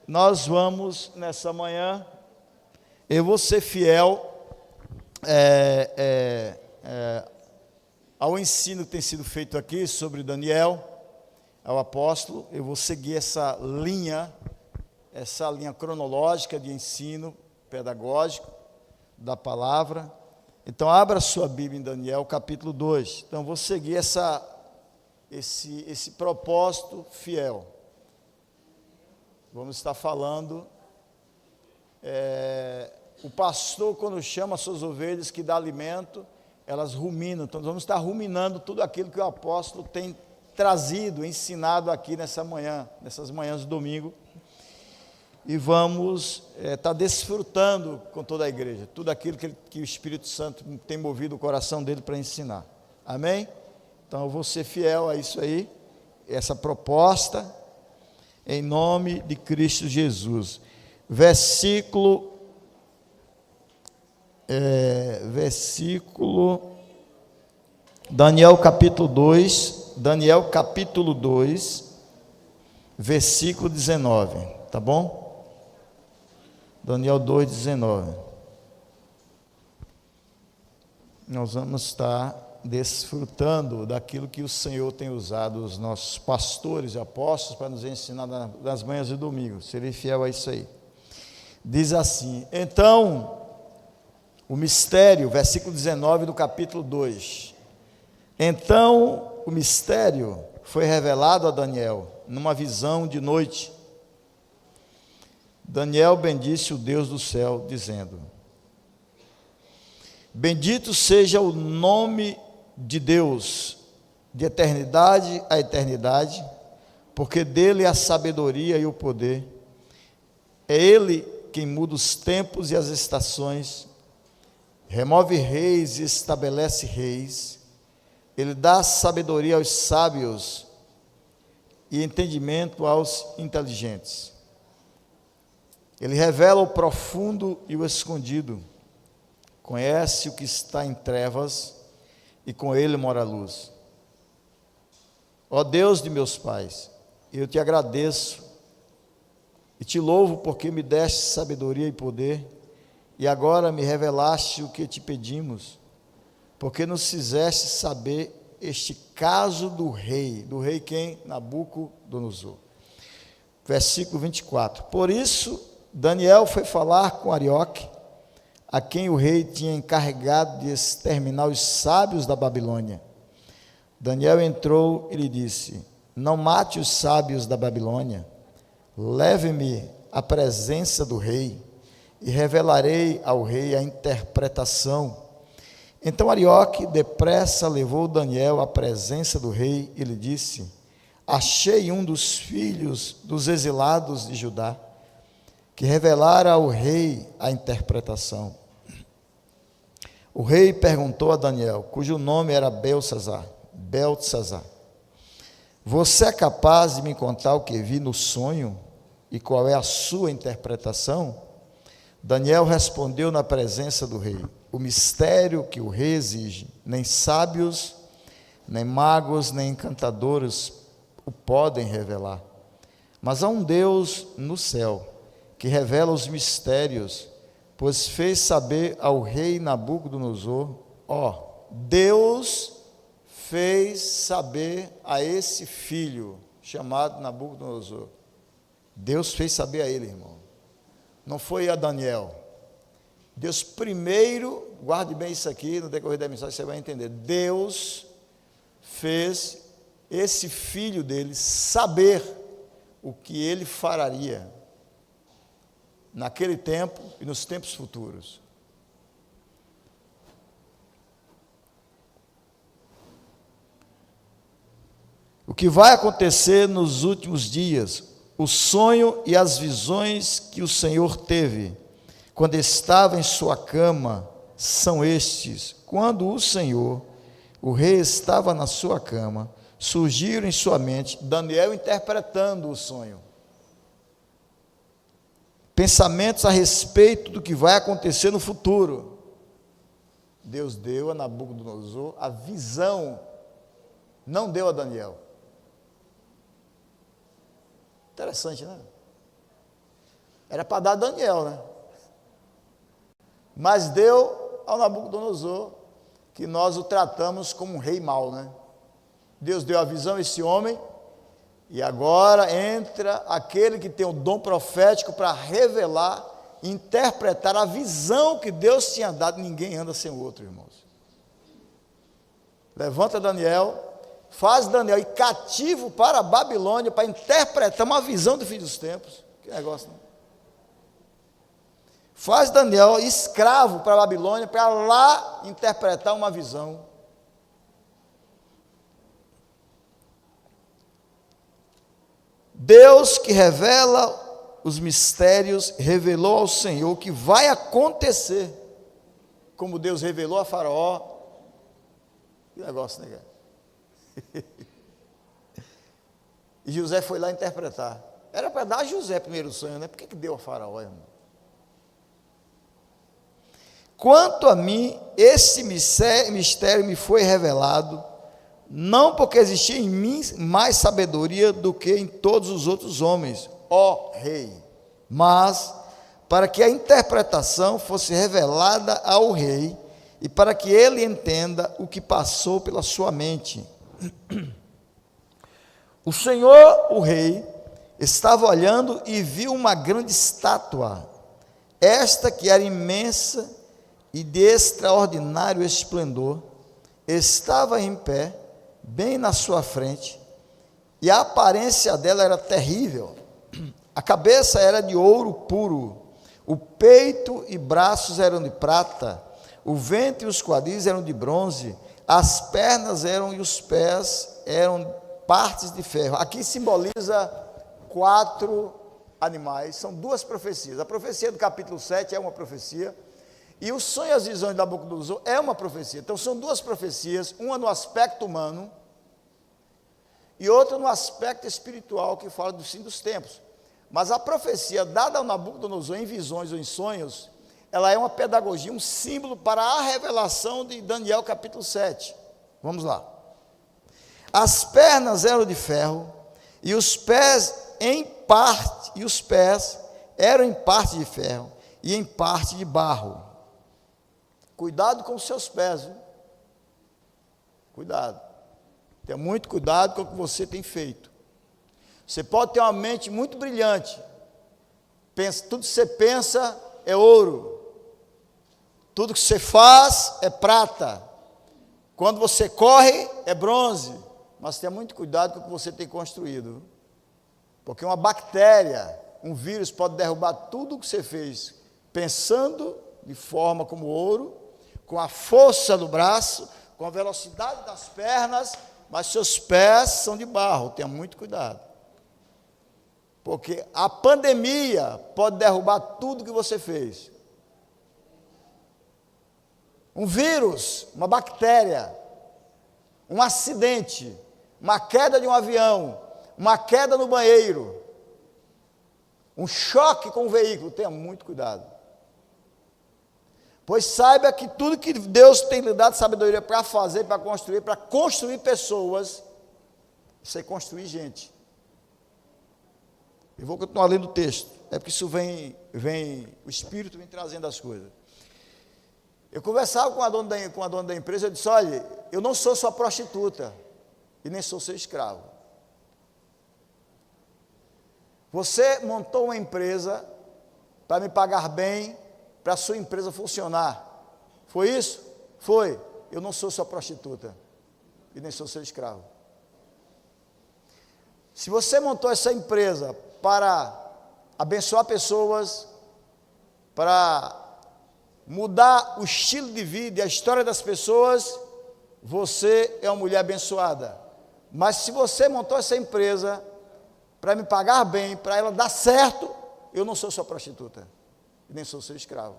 nós vamos, nessa manhã, eu vou ser fiel ao ensino que tem sido feito aqui sobre Daniel, ao apóstolo. Eu vou seguir essa linha cronológica de ensino pedagógico da palavra. Então, abra sua Bíblia em Daniel, capítulo 2. Então, vou seguir esse propósito fiel. Vamos estar falando, o pastor, quando chama as suas ovelhas que dá alimento, elas ruminam. Então, nós vamos estar ruminando tudo aquilo que o apóstolo tem trazido, ensinado aqui nessas manhãs de domingo. E vamos estar desfrutando com toda a igreja, tudo aquilo que o Espírito Santo tem movido o coração dele para ensinar. Amém? Então, eu vou ser fiel a isso aí, essa proposta, em nome de Cristo Jesus. Daniel capítulo 2, versículo 19, tá bom? Daniel 2,19. Nós vamos estar desfrutando daquilo que o Senhor tem usado os nossos pastores e apóstolos para nos ensinar nas manhãs de domingo. Serei fiel a isso aí. Diz assim: então, o mistério, versículo 19 do capítulo 2. Então, o mistério foi revelado a Daniel numa visão de noite. Daniel bendisse o Deus do céu, dizendo: bendito seja o nome de Deus, de eternidade a eternidade, porque dele é a sabedoria e o poder. É ele quem muda os tempos e as estações, remove reis e estabelece reis. Ele dá sabedoria aos sábios e entendimento aos inteligentes. Ele revela o profundo e o escondido, conhece o que está em trevas, e com ele mora a luz. Ó Deus de meus pais, eu te agradeço e te louvo porque me deste sabedoria e poder, e agora me revelaste o que te pedimos, porque nos fizeste saber este caso do rei quem? Nabucodonosor. Versículo 24. Por isso, Daniel foi falar com Arioque, a quem o rei tinha encarregado de exterminar os sábios da Babilônia. Daniel entrou e lhe disse: não mate os sábios da Babilônia, leve-me à presença do rei, e revelarei ao rei a interpretação. Então Arioque depressa levou Daniel à presença do rei e lhe disse: achei um dos filhos dos exilados de Judá, que revelara ao rei a interpretação. O rei perguntou a Daniel, cujo nome era Beltesazar: você é capaz de me contar o que vi no sonho e qual é a sua interpretação? Daniel respondeu na presença do rei: o mistério que o rei exige, nem sábios, nem magos, nem encantadores o podem revelar. Mas há um Deus no céu que revela os mistérios, pois fez saber ao rei Nabucodonosor. Deus fez saber a esse filho chamado Nabucodonosor. Deus fez saber a ele, irmão. Não foi a Daniel. Deus primeiro, guarde bem isso aqui, no decorrer da mensagem você vai entender. Deus fez esse filho dele saber o que ele faria naquele tempo e nos tempos futuros. O que vai acontecer nos últimos dias, o sonho e as visões que o Senhor teve quando estava em sua cama são estes: quando o Senhor, o rei, estava na sua cama, surgiram em sua mente, Daniel interpretando o sonho, pensamentos a respeito do que vai acontecer no futuro. Deus deu a Nabucodonosor a visão, não deu a Daniel. Interessante, né? Era para dar a Daniel, né? Mas deu ao Nabucodonosor, que nós o tratamos como um rei mau, né? Deus deu a visão a esse homem, e agora entra aquele que tem o dom profético para revelar, interpretar a visão que Deus tinha dado. Ninguém anda sem o outro, irmãos. Levanta Daniel, faz Daniel ir cativo para a Babilônia, para interpretar uma visão do fim dos tempos. Que negócio, não? Faz Daniel escravo para a Babilônia, para lá interpretar uma visão. Deus que revela os mistérios, revelou ao Senhor o que vai acontecer, como Deus revelou a Faraó. Que negócio, né, cara? E José foi lá interpretar. Era para dar a José primeiro o sonho, né? Por que deu a Faraó, irmão? Quanto a mim, esse mistério me foi revelado, não porque existia em mim mais sabedoria do que em todos os outros homens, ó rei, mas para que a interpretação fosse revelada ao rei e para que ele entenda o que passou pela sua mente. O Senhor, o rei, estava olhando e viu uma grande estátua, esta que era imensa e de extraordinário esplendor, estava em pé, bem na sua frente, e a aparência dela era terrível. A cabeça era de ouro puro, o peito e braços eram de prata, o ventre e os quadris eram de bronze, as pernas eram e os pés eram partes de ferro. Aqui simboliza 4 animais, são 2 profecias. A profecia do capítulo 7 é uma profecia, e o sonho e as visões de Nabucodonosor é uma profecia. Então são 2 profecias, uma no aspecto humano e outra no aspecto espiritual, que fala do fim dos tempos. Mas a profecia dada ao Nabucodonosor em visões ou em sonhos, ela é uma pedagogia, um símbolo para a revelação de Daniel capítulo 7. Vamos lá. As pernas eram de ferro e os pés eram em parte de ferro e em parte de barro. Cuidado com os seus pés, viu? Cuidado. Tenha muito cuidado com o que você tem feito. Você pode ter uma mente muito brilhante. Tudo que você pensa é ouro. Tudo que você faz é prata. Quando você corre é bronze. Mas tenha muito cuidado com o que você tem construído. Porque uma bactéria, um vírus pode derrubar tudo o que você fez, pensando de forma como ouro, com a força do braço, com a velocidade das pernas, mas seus pés são de barro. Tenha muito cuidado. Porque a pandemia pode derrubar tudo que você fez. Um vírus, uma bactéria, um acidente, uma queda de um avião, uma queda no banheiro, um choque com o veículo. Tenha muito cuidado. Pois saiba que tudo que Deus tem lhe dado sabedoria para fazer, para construir pessoas, você construir gente. Eu vou continuar lendo o texto, é porque isso vem, o Espírito vem trazendo as coisas. Eu conversava com a dona da empresa, eu disse: olha, eu não sou sua prostituta, e nem sou seu escravo. Você montou uma empresa para me pagar bem, para a sua empresa funcionar. Foi isso? Foi. Eu não sou sua prostituta, e nem sou seu escravo. Se você montou essa empresa para abençoar pessoas, para mudar o estilo de vida e a história das pessoas, você é uma mulher abençoada. Mas se você montou essa empresa para me pagar bem, para ela dar certo, eu não sou sua prostituta, e nem sou seu escravo.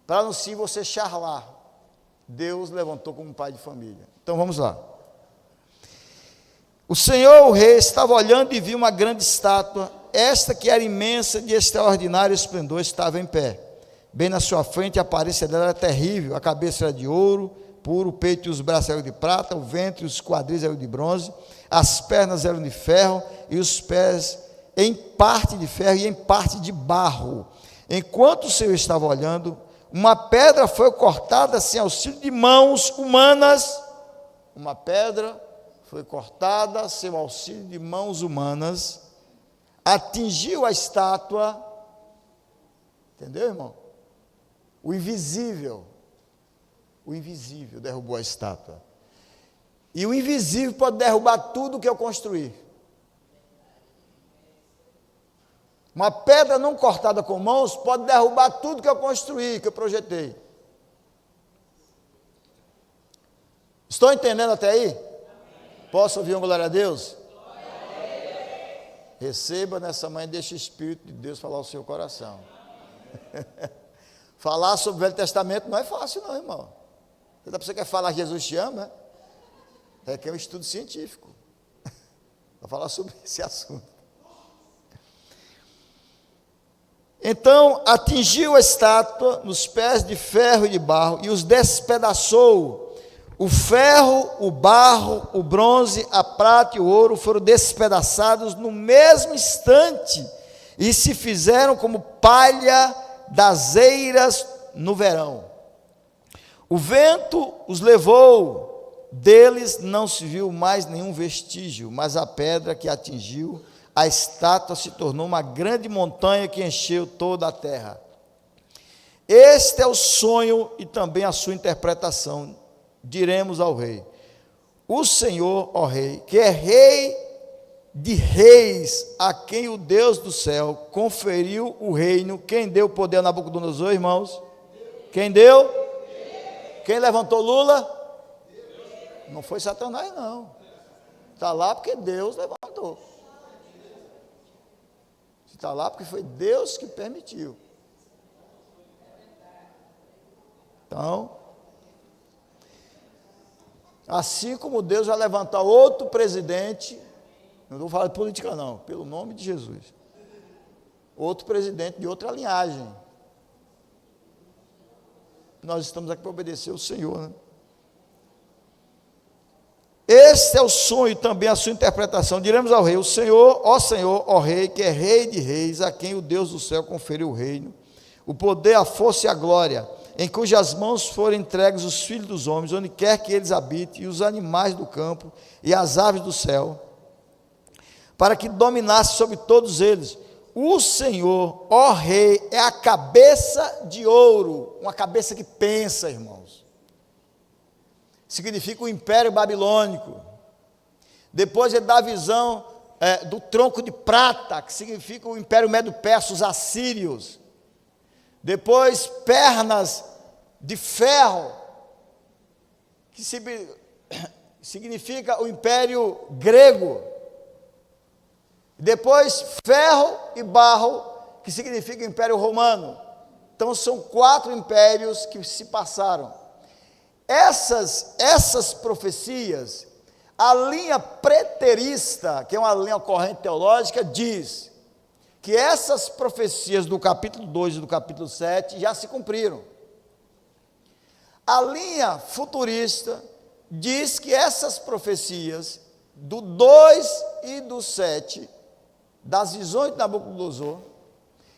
Para não se você charlar, Deus levantou como pai de família. Então vamos lá. O Senhor, o rei, estava olhando e viu uma grande estátua, esta que era imensa, de extraordinário esplendor, estava em pé. Bem na sua frente, a aparência dela era terrível, a cabeça era de ouro puro, o peito e os braços eram de prata, o ventre e os quadris eram de bronze, as pernas eram de ferro e os pés em parte de ferro e em parte de barro. Enquanto o Senhor estava olhando, uma pedra foi cortada sem auxílio de mãos humanas. Uma pedra foi cortada sem o auxílio de mãos humanas, atingiu a estátua. Entendeu, irmão? O invisível derrubou a estátua. E o invisível pode derrubar tudo que eu construir. Uma pedra não cortada com mãos pode derrubar tudo que eu construí, que eu projetei. Estou entendendo até aí? Posso ouvir um glória a Deus? Receba nessa manhã, deixa o Espírito de Deus falar ao seu coração. Falar sobre o Velho Testamento não é fácil não, irmão. Você quer falar que Jesus te ama? É que é um estudo científico. Para falar sobre esse assunto. Então, atingiu a estátua nos pés de ferro e de barro e os despedaçou. O ferro, o barro, o bronze, a prata e o ouro foram despedaçados no mesmo instante e se fizeram como palha das eiras no verão. O vento os levou, deles não se viu mais nenhum vestígio, mas a pedra que atingiu a estátua se tornou uma grande montanha que encheu toda a terra. Este é o sonho e também a sua interpretação. Diremos ao rei: o Senhor, ó rei, que é rei de reis, a quem o Deus do céu conferiu o reino. Quem deu o poder a Nabucodonosor, irmãos? Quem deu? Quem levantou Lula? Não foi Satanás, não. Está lá porque Deus levantou. Está lá porque foi Deus que permitiu. Então, assim como Deus vai levantar outro presidente, não vou falar de política não, pelo nome de Jesus, outro presidente de outra linhagem, nós estamos aqui para obedecer o Senhor, né? Este é o sonho e também a sua interpretação. Diremos ao rei: o Senhor, ó rei, que é rei de reis, a quem o Deus do céu conferiu o reino, o poder, a força e a glória, em cujas mãos foram entregues os filhos dos homens, onde quer que eles habitem, e os animais do campo, e as aves do céu, para que dominasse sobre todos eles. O Senhor, ó rei, é a cabeça de ouro, uma cabeça que pensa, irmãos. Significa o império babilônico. Depois ele dá a visão do tronco de prata, que significa o império medo-persa, os assírios. Depois pernas de ferro, que significa o império grego. Depois ferro e barro, que significa o império romano. Então são 4 impérios que se passaram. Essas profecias, a linha preterista, que é uma linha corrente teológica, diz que essas profecias do capítulo 2 e do capítulo 7 já se cumpriram. A linha futurista diz que essas profecias do 2 e do 7, das visões de Nabucodonosor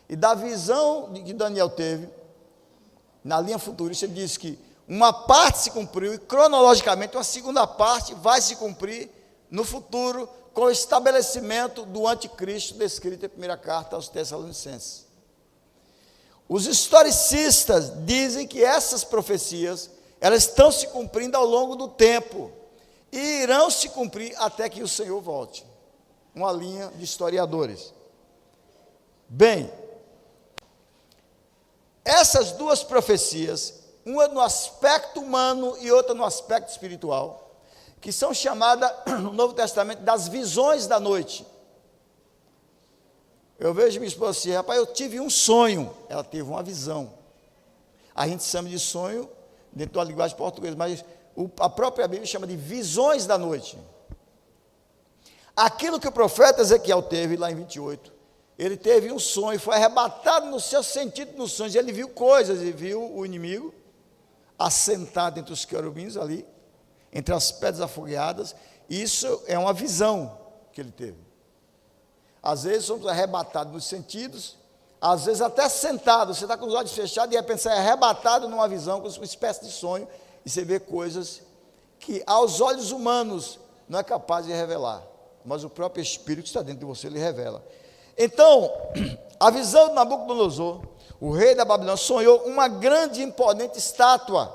e da visão que Daniel teve, na linha futurista diz que uma parte se cumpriu e cronologicamente uma segunda parte vai se cumprir no futuro com o estabelecimento do anticristo descrito em primeira carta aos Tessalonicenses. Os historicistas dizem que essas profecias, elas estão se cumprindo ao longo do tempo e irão se cumprir até que o Senhor volte. Uma linha de historiadores. Bem, essas duas profecias, uma no aspecto humano e outra no aspecto espiritual, que são chamadas no Novo Testamento das visões da noite. Eu vejo minha esposa assim: rapaz, eu tive um sonho. Ela teve uma visão. A gente chama de sonho dentro da linguagem portuguesa, mas a própria Bíblia chama de visões da noite. Aquilo que o profeta Ezequiel teve lá em 28, ele teve um sonho, foi arrebatado no seu sentido nos sonhos, ele viu coisas, ele viu o inimigo assentado entre os querubins ali, entre as pedras afogueadas. Isso é uma visão que ele teve. Às vezes somos arrebatados nos sentidos, às vezes até sentado, você está com os olhos fechados e de repente você é arrebatado numa visão, com uma espécie de sonho, e você vê coisas que aos olhos humanos não é capaz de revelar, mas o próprio Espírito que está dentro de você lhe revela. Então, a visão de Nabucodonosor, o rei da Babilônia, sonhou uma grande e imponente estátua,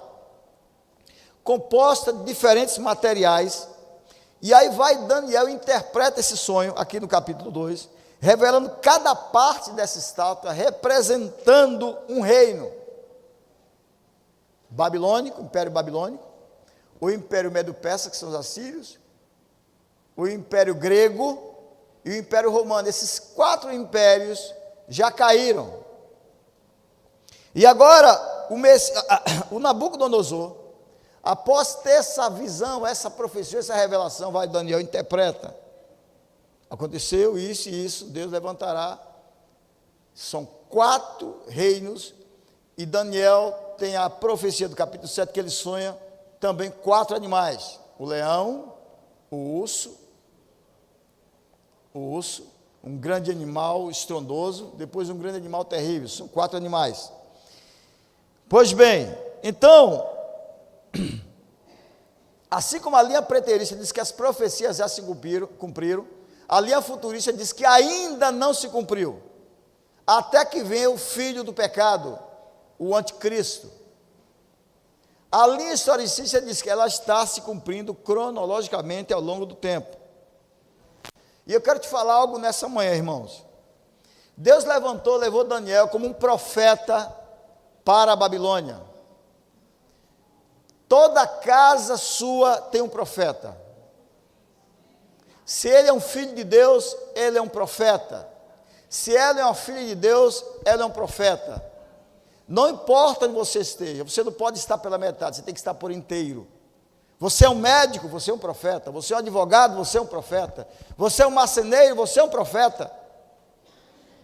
composta de diferentes materiais, e aí vai Daniel e interpreta esse sonho, aqui no capítulo 2, revelando cada parte dessa estátua, representando um reino, babilônico, Império Babilônico, o Império Medo-Persa, que são os assírios, o Império Grego e o Império Romano. Esses 4 impérios já caíram. E agora, o Nabucodonosor, após ter essa visão, essa profecia, essa revelação, vai Daniel e interpreta. Aconteceu isso e isso, Deus levantará. São 4 reinos, e Daniel tem a profecia do capítulo 7, que ele sonha também 4 animais: o leão, o urso, um grande animal estrondoso, depois um grande animal terrível. São 4 animais. Pois bem, então, assim como a linha preterista diz que as profecias já se cumpriram, a linha futurista diz que ainda não se cumpriu, até que venha o filho do pecado, o anticristo. A linha historicista diz que ela está se cumprindo cronologicamente ao longo do tempo. E eu quero te falar algo nessa manhã, irmãos. Deus levou Daniel como um profeta para a Babilônia. Toda casa sua tem um profeta. Se ele é um filho de Deus, ele é um profeta. Se ela é uma filha de Deus, ela é um profeta. Não importa onde você esteja, você não pode estar pela metade, você tem que estar por inteiro. Você é um médico, você é um profeta. Você é um advogado, você é um profeta. Você é um marceneiro, você é um profeta.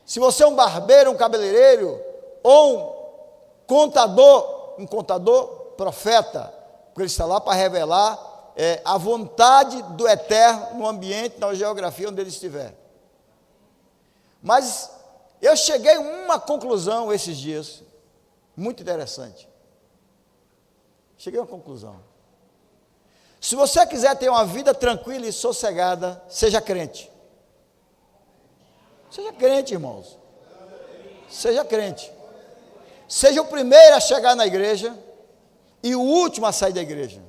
Se você é um barbeiro, um cabeleireiro, ou um contador, profeta, porque ele está lá para revelar a vontade do eterno no ambiente, na geografia onde ele estiver. Mas eu cheguei a uma conclusão esses dias, muito interessante. Cheguei a uma conclusão. Se você quiser ter uma vida tranquila e sossegada, seja crente. Seja crente, irmãos. Seja crente. Seja o primeiro a chegar na igreja e o último a sair da igreja.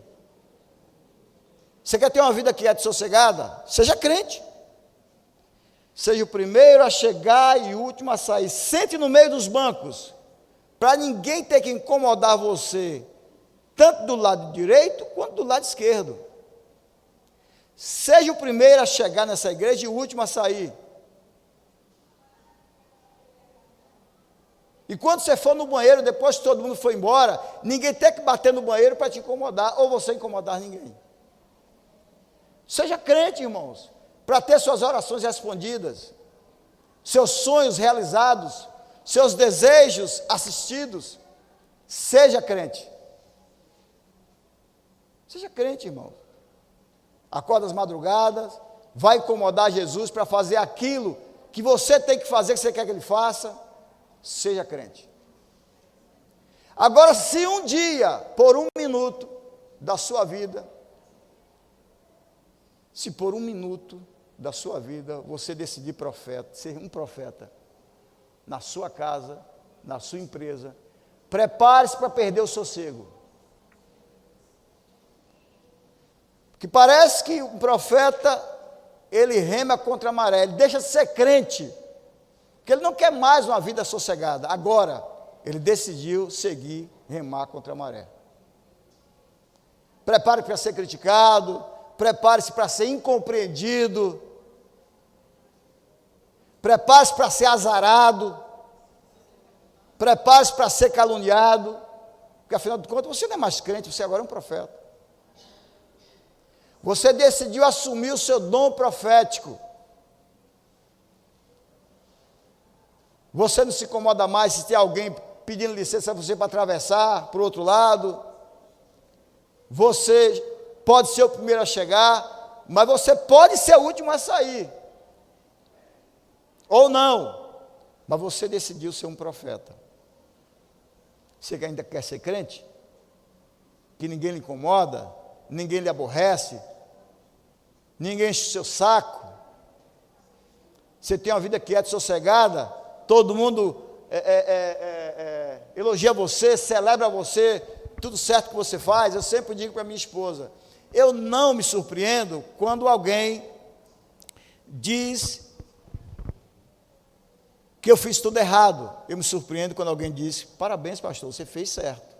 Você quer ter uma vida quieta e sossegada? Seja crente. Seja o primeiro a chegar e o último a sair. Sente no meio dos bancos, para ninguém ter que incomodar você, tanto do lado direito quanto do lado esquerdo. Seja o primeiro a chegar nessa igreja e o último a sair. E quando você for no banheiro, depois que todo mundo for embora, ninguém tem que bater no banheiro para te incomodar, ou você incomodar ninguém. Seja crente, irmãos, para ter suas orações respondidas, seus sonhos realizados, seus desejos assistidos. Seja crente. Seja crente, irmão. Acorda às madrugadas, vai incomodar Jesus para fazer aquilo que você tem que fazer, que você quer que ele faça. Seja crente. Agora, se um dia, por 1 minuto da sua vida, se por 1 minuto da sua vida você decidir ser um profeta, na sua casa, na sua empresa, prepare-se para perder o sossego. Porque parece que o profeta, ele rema contra a maré, ele deixa de ser crente, porque ele não quer mais uma vida sossegada. Agora, ele decidiu seguir, remar contra a maré. Prepare-se para ser criticado, prepare-se para ser incompreendido, prepare-se para ser azarado, prepare-se para ser caluniado, porque afinal de contas você não é mais crente, você agora é um profeta. Você decidiu assumir o seu dom profético. Você não se incomoda mais se tem alguém pedindo licença a você para atravessar para o outro lado. Você pode ser o primeiro a chegar, mas você pode ser o último a sair. ou não, mas você decidiu ser um profeta. Você ainda quer ser crente? Que ninguém lhe incomoda, ninguém lhe aborrece, ninguém enche o seu saco, você tem uma vida quieta, sossegada, todo mundo elogia você, celebra você, tudo certo que você faz. Eu sempre digo para minha esposa, eu não me surpreendo quando alguém diz que eu fiz tudo errado. Eu me surpreendo quando alguém diz, parabéns pastor, você fez certo.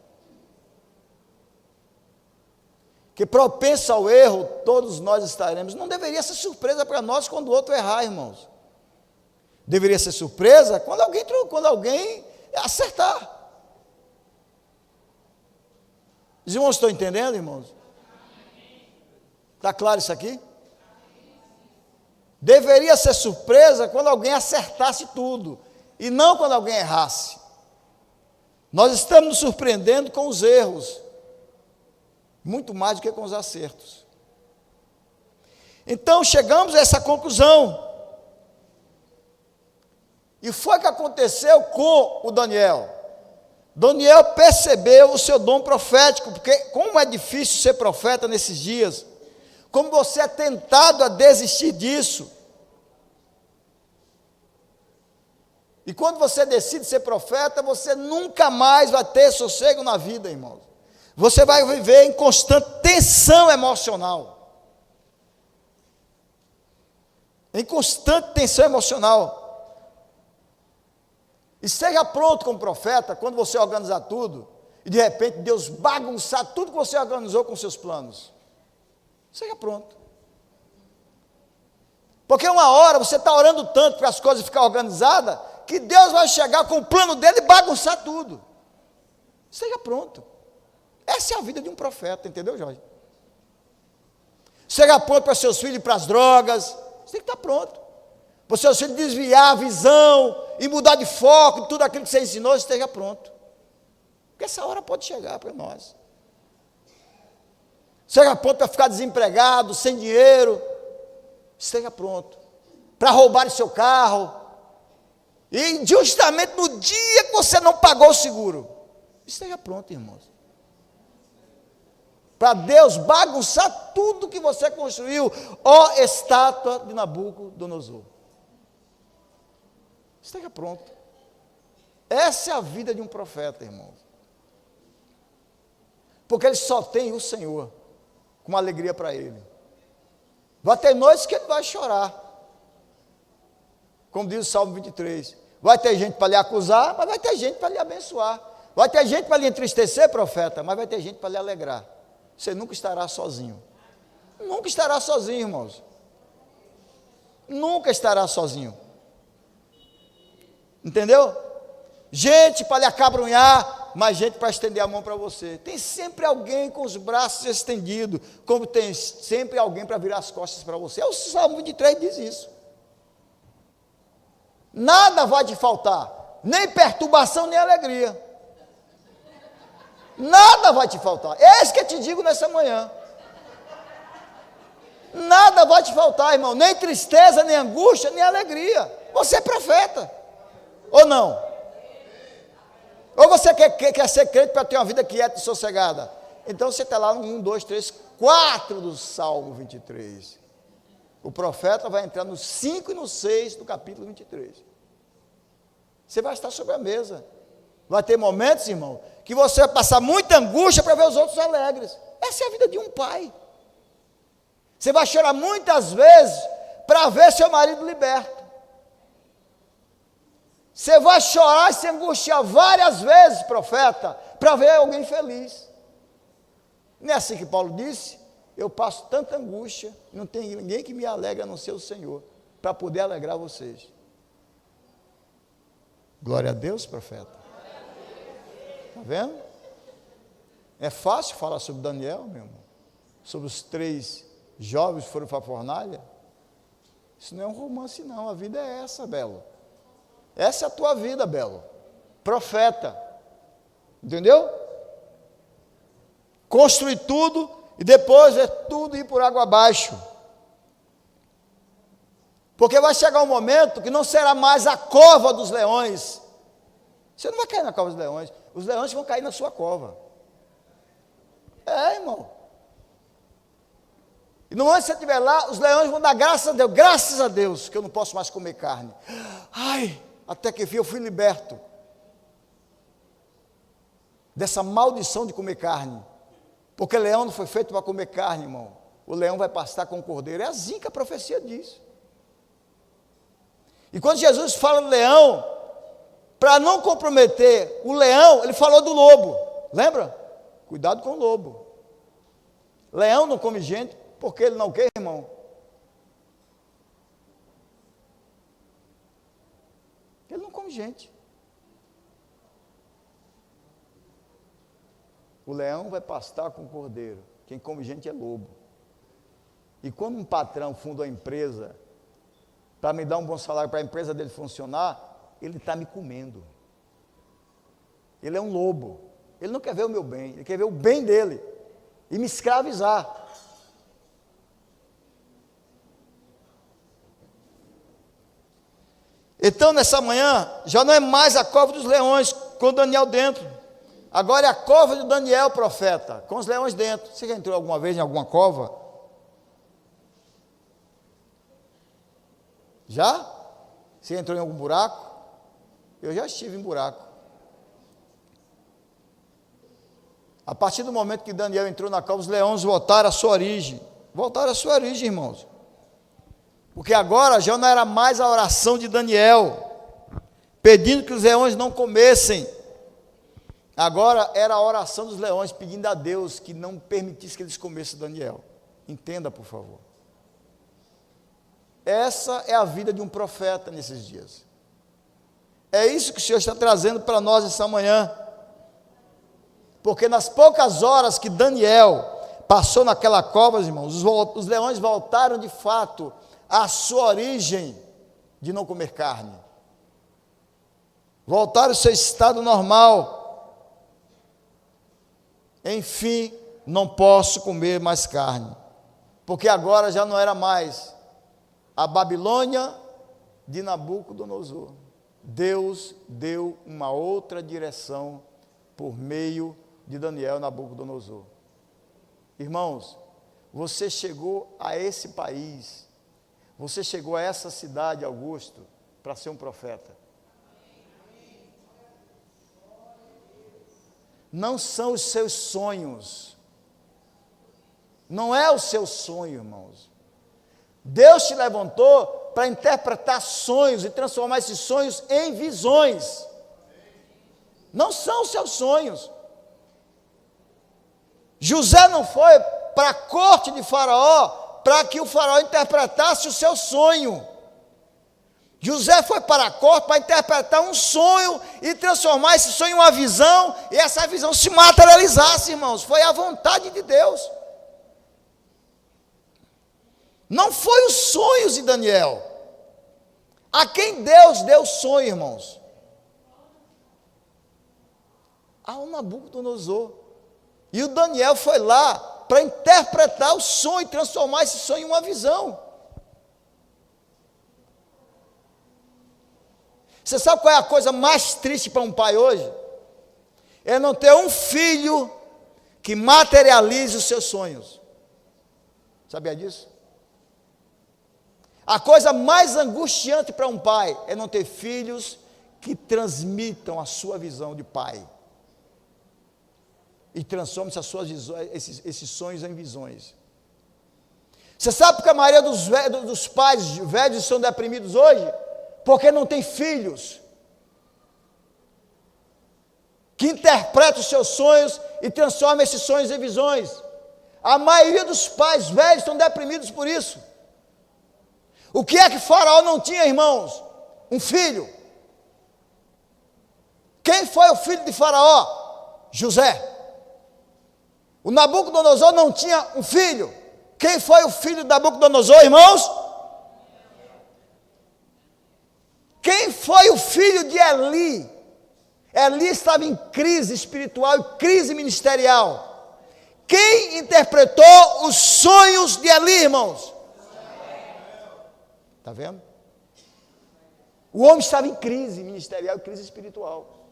Que propenso ao erro, todos nós estaremos. Não deveria ser surpresa para nós quando o outro errar, irmãos. Deveria ser surpresa quando alguém acertar. Os irmãos estão entendendo, irmãos? Está claro isso aqui? Deveria ser surpresa quando alguém acertasse tudo, e não quando alguém errasse. Nós estamos nos surpreendendo com os erros, muito mais do que com os acertos. Então chegamos a essa conclusão. E foi o que aconteceu com o Daniel. Daniel percebeu o seu dom profético, porque como é difícil ser profeta nesses dias, como você é tentado a desistir disso. E quando você decide ser profeta, você nunca mais vai ter sossego na vida, irmãos. Você vai viver em constante tensão emocional. Em constante tensão emocional. E seja pronto como profeta, quando você organizar tudo, e de repente Deus bagunçar tudo que você organizou com seus planos. Seja pronto. Porque uma hora você está orando tanto para as coisas ficarem organizadas, que Deus vai chegar com o plano dele e bagunçar tudo. Seja pronto. Essa é a vida de um profeta, entendeu, Jorge? Seja pronto para seus filhos ir para as drogas, você tem que estar pronto. Para seus filhos desviar a visão e mudar de foco, tudo aquilo que você ensinou, esteja pronto. Porque essa hora pode chegar para nós. Seja pronto para ficar desempregado, sem dinheiro, esteja pronto. Para roubar o seu carro, e justamente no dia que você não pagou o seguro, esteja pronto, irmãos. Para Deus bagunçar tudo que você construiu, ó estátua de Nabucodonosor. Esteja pronto. Essa é a vida de um profeta, irmãos. Porque ele só tem o Senhor, com uma alegria para ele. Vai ter noites que ele vai chorar. Como diz o Salmo 23. Vai ter gente para lhe acusar, mas vai ter gente para lhe abençoar. Vai ter gente para lhe entristecer, profeta, mas vai ter gente para lhe alegrar. Você nunca estará sozinho. Nunca estará sozinho, irmãos. Nunca estará sozinho. Entendeu? Gente para lhe acabrunhar, mas gente para estender a mão para você. Tem sempre alguém com os braços estendidos, como tem sempre alguém para virar as costas para você. O Salmo 23 diz isso. Nada vai te faltar, nem perturbação, nem alegria. Nada vai te faltar. É isso que eu te digo nessa manhã. Nada vai te faltar, irmão. Nem tristeza, nem angústia, nem alegria. Você é profeta. Ou não? Ou você quer ser crente para ter uma vida quieta e sossegada? Então você está lá no 1, 2, 3, 4 do Salmo 23. O profeta vai entrar no 5 e no 6 do capítulo 23. Você vai estar sobre a mesa. Vai ter momentos, irmão, que você vai passar muita angústia para ver os outros alegres. Essa é a vida de um pai. Você vai chorar muitas vezes para ver seu marido liberto. Você vai chorar e se angustiar várias vezes, profeta, para ver alguém feliz. Não é assim que Paulo disse? Eu passo tanta angústia, não tem ninguém que me alegra a não ser o Senhor, para poder alegrar vocês. Glória a Deus, profeta. Está vendo? É fácil falar sobre Daniel, meu irmão. Sobre os 3 jovens que foram para a fornalha. Isso não é um romance, não. A vida é essa, Belo. Essa é a tua vida, Belo. Profeta. Entendeu? Construir tudo e depois é tudo ir por água abaixo. Porque vai chegar um momento que não será mais a cova dos leões. Você não vai cair na cova dos leões. Os leões vão cair na sua cova. Irmão. E no momento que você estiver lá, os leões vão dar graças a Deus, que eu não posso mais comer carne. Ai, até que enfim eu fui liberto dessa maldição de comer carne. Porque leão não foi feito para comer carne, irmão. O leão vai pastar com o cordeiro. É assim que a profecia diz. E quando Jesus fala do leão, para não comprometer o leão, ele falou do lobo. Lembra? Cuidado com o lobo. Leão não come gente, porque ele não quer, irmão. Ele não come gente. O leão vai pastar com o cordeiro. Quem come gente é lobo. E quando um patrão funda uma empresa para me dar um bom salário para a empresa dele funcionar, ele está me comendo. Ele é um lobo. Ele não quer ver o meu bem, ele quer ver o bem dele e me escravizar. Então, nessa manhã, já não é mais a cova dos leões com Daniel dentro. Agora é a cova de Daniel, profeta, com os leões dentro. Você já entrou alguma vez em alguma cova? Já? Você entrou em algum buraco? Eu já estive em buraco. A partir do momento que Daniel entrou na cova, os leões voltaram à sua origem. Voltaram à sua origem, irmãos. Porque agora já não era mais a oração de Daniel, pedindo que os leões não comessem. Agora era a oração dos leões, pedindo a Deus que não permitisse que eles comessem Daniel. Entenda, por favor. Essa é a vida de um profeta nesses dias. É isso que o Senhor está trazendo para nós essa manhã. Porque nas poucas horas que Daniel passou naquela cova, irmãos, os leões voltaram de fato à sua origem de não comer carne. Voltaram ao seu estado normal. Enfim, não posso comer mais carne. Porque agora já não era mais a Babilônia de Nabucodonosor. Deus deu uma outra direção por meio de Daniel e Nabucodonosor. Irmãos, você chegou a esse país, você chegou a essa cidade, Augusto, para ser um profeta. Não são os seus sonhos, não é o seu sonho, irmãos. Deus te levantou para interpretar sonhos e transformar esses sonhos em visões. Não são os seus sonhos. José não foi para a corte de Faraó para que o Faraó interpretasse o seu sonho. José foi para a corte para interpretar um sonho e transformar esse sonho em uma visão, e essa visão se materializasse, irmãos. Foi a vontade de Deus. Não foi os sonhos de Daniel. A quem Deus deu sonho, irmãos? Ao Nabucodonosor. E o Daniel foi lá para interpretar o sonho e transformar esse sonho em uma visão. Você sabe qual é a coisa mais triste para um pai hoje? É não ter um filho que materialize os seus sonhos. Sabia disso? A coisa mais angustiante para um pai é não ter filhos que transmitam a sua visão de pai e transformem esses sonhos em visões. Você sabe porque a maioria dos pais velhos estão deprimidos hoje? Porque não tem filhos que interpretam os seus sonhos e transformam esses sonhos em visões. A maioria dos pais velhos estão deprimidos por isso. O que é que Faraó não tinha, irmãos? Um filho. Quem foi o filho de Faraó? José. O Nabucodonosor não tinha um filho. Quem foi o filho de Nabucodonosor, irmãos? Quem foi o filho de Eli? Eli estava em crise espiritual e crise ministerial. Quem interpretou os sonhos de Eli, irmãos? Está vendo? O homem estava em crise ministerial e crise espiritual.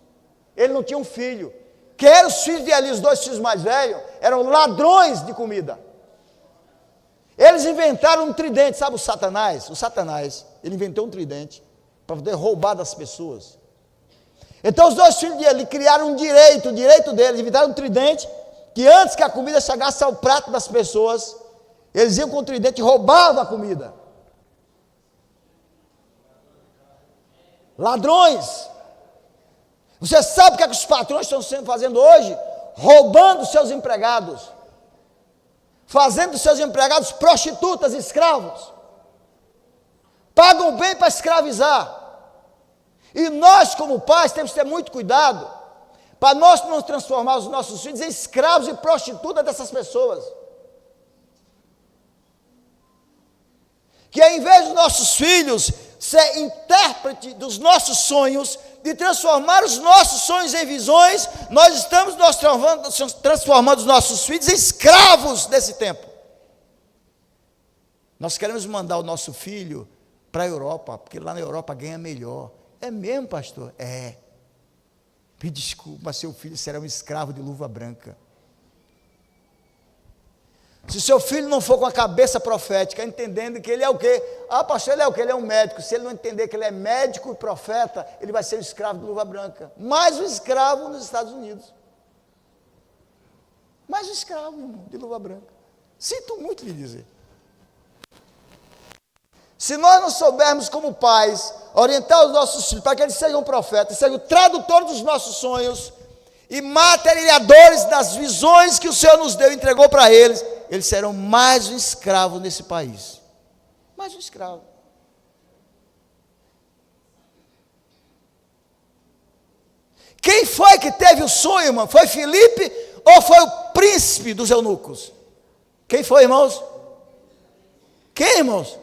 Ele não tinha um filho. Quem eram os filhos de Eli, os 2 filhos mais velhos, eram ladrões de comida. Eles inventaram um tridente, sabe o Satanás? O Satanás, ele inventou um tridente para poder roubar das pessoas. Então os 2 filhos de Eli criaram um direito, o direito deles, inventaram um tridente, que antes que a comida chegasse ao prato das pessoas, eles iam com o tridente e roubavam a comida. Ladrões. Você sabe o que, é que os patrões estão fazendo hoje? Roubando seus empregados. Fazendo dos seus empregados prostitutas, escravos. Pagam bem para escravizar. E nós, como pais, temos que ter muito cuidado para nós não transformar os nossos filhos em escravos e prostitutas dessas pessoas. Que ao invés dos nossos filhos ser intérprete dos nossos sonhos, de transformar os nossos sonhos em visões, nós estamos transformando os nossos filhos em escravos desse tempo. Nós queremos mandar o nosso filho para a Europa, porque lá na Europa ganha melhor. É mesmo, pastor? É. Me desculpa, mas seu filho será um escravo de luva branca. Se seu filho não for com a cabeça profética, entendendo que ele é o quê? Ah, pastor, ele é o quê? Ele é um médico. Se ele não entender que ele é médico e profeta, ele vai ser um escravo de luva branca. Mais um escravo nos Estados Unidos. Mais um escravo, irmão, de luva branca. Sinto muito lhe dizer. Se nós não soubermos, como pais, orientar os nossos filhos para que eles sejam profetas, sejam tradutores dos nossos sonhos e materializadores das visões que o Senhor nos deu e entregou para eles, eles serão mais um escravo nesse país. Mais um escravo. Quem foi que teve o sonho, irmão? Foi Filipe ou foi o príncipe dos eunucos? Quem foi, irmãos? Quem, irmãos?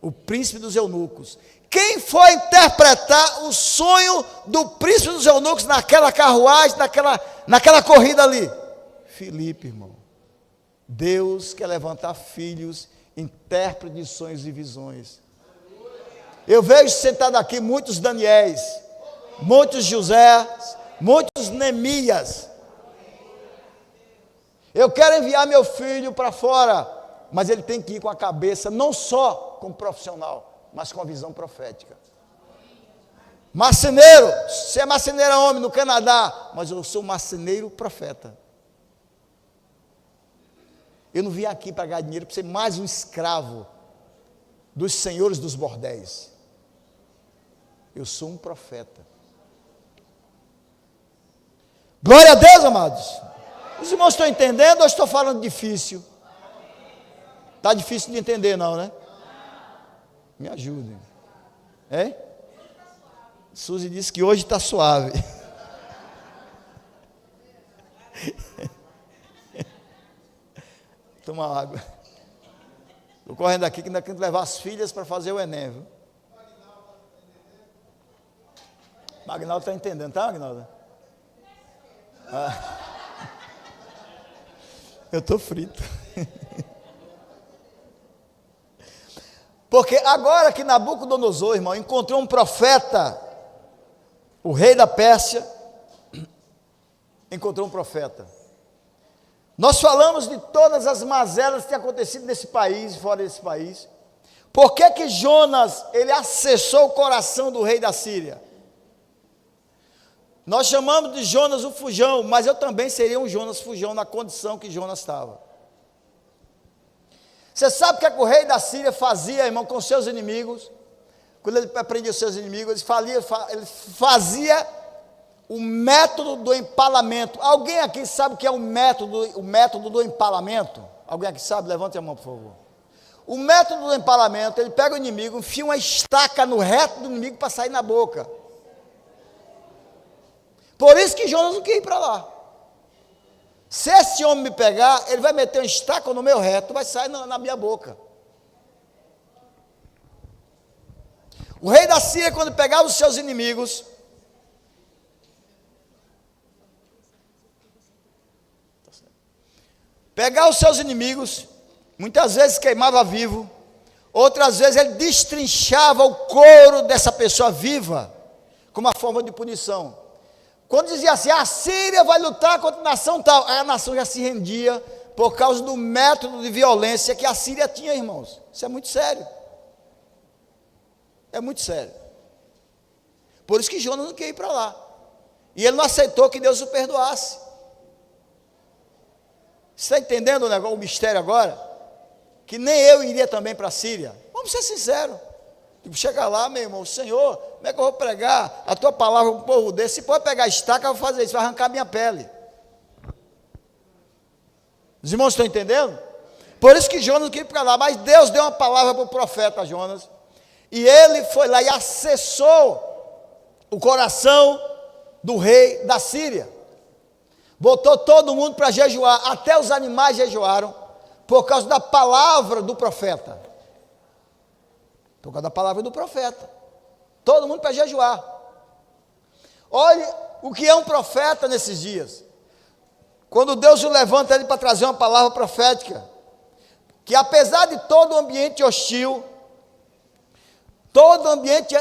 O príncipe dos eunucos. Quem foi interpretar o sonho do príncipe dos eunucos naquela carruagem, naquela corrida ali? Filipe, irmão. Deus quer levantar filhos, intérpretes de sonhos e visões. Eu vejo sentado aqui muitos Daniéis, muitos José, muitos Neemias. Eu quero enviar meu filho para fora, mas ele tem que ir com a cabeça, não só como profissional, mas com a visão profética. Marceneiro, você é marceneiro homem no Canadá, mas eu sou marceneiro profeta. Eu não vim aqui para ganhar dinheiro para ser mais um escravo dos senhores dos bordéis. Eu sou um profeta. Glória a Deus, amados. Os irmãos estão entendendo ou estou falando difícil? Está difícil de entender não, né? Me ajudem. É? Suzy disse que hoje está suave. Toma água. Estou correndo aqui que ainda tenho que levar as filhas para fazer o Enem, viu? Magnaldo está entendendo, tá, Magnaldo? Ah. Eu estou frito. Porque agora que Nabucodonosor, irmão, encontrou um profeta, o rei da Pérsia, encontrou um profeta. Nós falamos de todas as mazelas que têm acontecido nesse país e fora desse país. Por que que Jonas, ele acessou o coração do rei da Síria? Nós chamamos de Jonas o fujão, mas eu também seria um Jonas fujão na condição que Jonas estava. Você sabe o que, é que o rei da Síria fazia, irmão, com seus inimigos? Quando ele prendia os seus inimigos, ele fazia o método do empalamento. Alguém aqui sabe o que é o método do empalamento? Alguém aqui sabe? Levante a mão, por favor. O método do empalamento, ele pega o inimigo, enfia uma estaca no reto do inimigo para sair na boca. Por isso que Jonas não quis ir para lá. Se esse homem me pegar, ele vai meter uma estaca no meu reto, vai sair na minha boca. O rei da Síria, quando pegava os seus inimigos, muitas vezes queimava vivo, Outras vezes ele destrinchava o couro dessa pessoa viva, como uma forma de punição. Quando dizia assim, a Síria vai lutar contra a nação tal, aí a nação já se rendia por causa do método de violência que a Síria tinha, irmãos. Isso é muito sério. É muito sério. Por isso que Jonas não queria ir para lá. E ele não aceitou que Deus o perdoasse. Você está entendendo o mistério agora? Que nem eu iria também para a Síria. Vamos ser sinceros. Tipo, chega lá, meu irmão, Senhor, como é que eu vou pregar a tua palavra para um povo desse? Se pode pegar estaca, eu vou fazer isso, vai arrancar minha pele. Os irmãos estão entendendo? Por isso que Jonas não queria ir para lá, mas Deus deu uma palavra para o profeta Jonas, e ele foi lá e acessou o coração do rei da Síria. Botou todo mundo para jejuar, até os animais jejuaram, por causa da palavra do profeta. Por causa da palavra do profeta. Todo mundo para jejuar. Olhe o que é um profeta nesses dias. Quando Deus o levanta ele para trazer uma palavra profética, que apesar de todo o ambiente hostil, todo o ambiente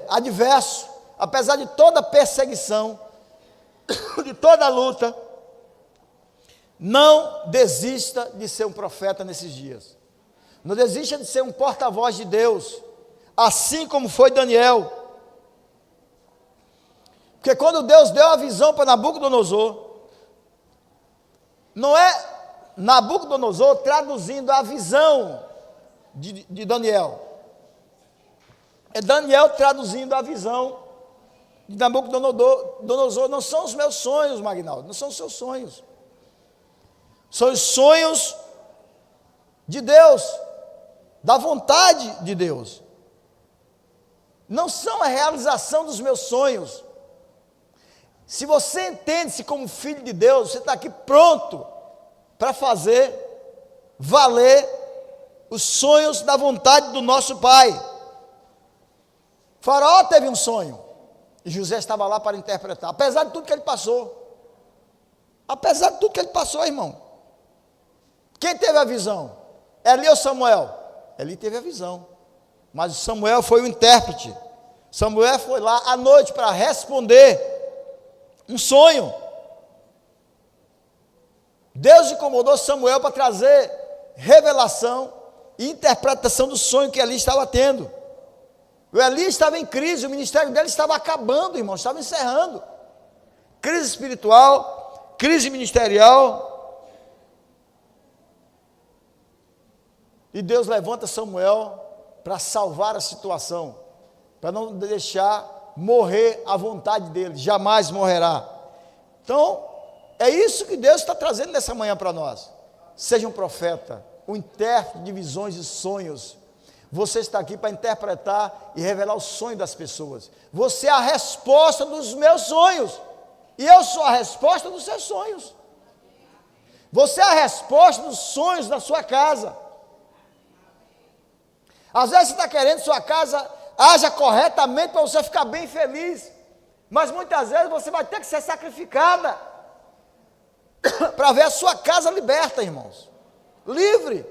adverso, apesar de toda perseguição, de toda luta, não desista de ser um profeta nesses dias. Não desista de ser um porta-voz de Deus, assim como foi Daniel. Porque quando Deus deu a visão para Nabucodonosor, não é Nabucodonosor traduzindo a visão de Daniel, é Daniel traduzindo a visão de Nabucodonosor. Não são os meus sonhos, Magnaldo, não são os seus sonhos, são os sonhos de Deus, da vontade de Deus, não são a realização dos meus sonhos. Se você entende-se como filho de Deus, você está aqui pronto para fazer valer os sonhos da vontade do nosso Pai. Faraó teve um sonho, e José estava lá para interpretar, apesar de tudo que ele passou. Apesar de tudo que ele passou, irmão. Quem teve a visão? Eli ou Samuel? Eli teve a visão, mas Samuel foi o intérprete. Samuel foi lá à noite para responder um sonho. Deus incomodou Samuel para trazer revelação e interpretação do sonho que Eli estava tendo. O Eli estava em crise, o ministério dele estava acabando, irmão, estava encerrando. Crise espiritual, crise ministerial. E Deus levanta Samuel para salvar a situação, para não deixar morrer a vontade dele, jamais morrerá. Então, é isso que Deus está trazendo nessa manhã para nós. Seja um profeta, um intérprete de visões e sonhos. Você está aqui para interpretar e revelar o sonho das pessoas. Você é a resposta dos meus sonhos, e eu sou a resposta dos seus sonhos. Você é a resposta dos sonhos da sua casa. Às vezes você está querendo que sua casa haja corretamente para você ficar bem feliz, mas muitas vezes você vai ter que ser sacrificada para ver a sua casa liberta, irmãos, livre.